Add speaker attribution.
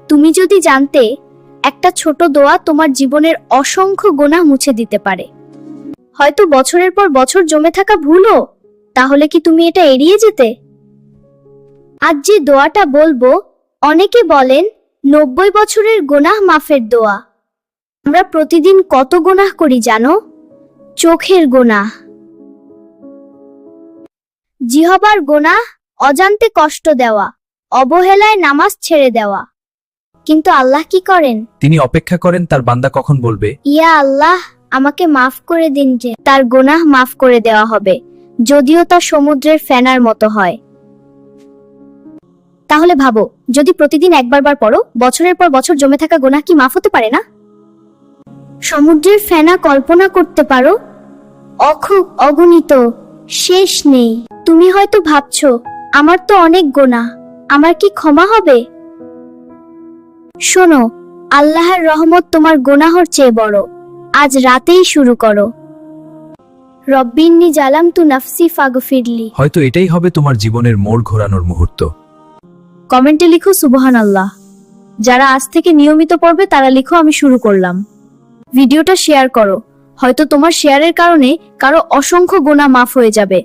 Speaker 1: তুমি যদি জানতে একটা ছোট দোয়া তোমার জীবনের অসংখ্য গুনাহ মুছে দিতে পারে, হয়তো বছরের পর বছর জমে থাকা ভুলও, তাহলে কি তুমি এটা এড়িয়ে যেতে? আজ যে দোয়াটা বলবো, অনেকে বলেন 90 বছরের গুনাহ মাফের দোয়া। আমরা প্রতিদিন কত গুনাহ করি জানো? চোখের গুনাহ, জিহবার গুনাহ, অজান্তে কষ্ট দেওয়া, অবহেলায় নামাজ ছেড়ে দেওয়া। কিন্তু আল্লাহ কি করেন?
Speaker 2: তিনি অপেক্ষা করেন তার বান্দা কখন বলবে,
Speaker 1: ইয়া আল্লাহ, আমাকে মাফ করে দিন। যে তার গুনাহ মাফ করে দেওয়া হবে, যদিও তা সমুদ্রের ফেনার মতো হয়। তাহলে ভাবো, যদি প্রতিদিন একবার পড়ো, বছরের পর বছর জমে থাকা গুনাহ কি মাফ হতে পারে না? সমুদ্রের ফেনা কল্পনা করতে পারো? অগণিত, শেষ নেই। তুমি হয়তো ভাবছো, আমার তো অনেক গুনাহ, আমার কি ক্ষমা হবে? শোনো, আল্লাহর রহমত তোমার গুনাহর চেয়ে বড়। আজ রাতেই শুরু করো। রব্বিন্নি জালামতু নাফসি ফাগফিরলি।
Speaker 2: হয়তো এটাই হবে তোমার জীবনের মোড় ঘোরানোর মুহূর্ত।
Speaker 1: কমেন্টে লিখো সুবহানাল্লাহ। যারা আজ থেকে নিয়মিত পড়বে তারা লিখো আমি শুরু করলাম। ভিডিওটা শেয়ার করো, হয়তো তোমার শেয়ারের কারণে কারো অসংখ্য গুনাহ মাফ হয়ে যাবে।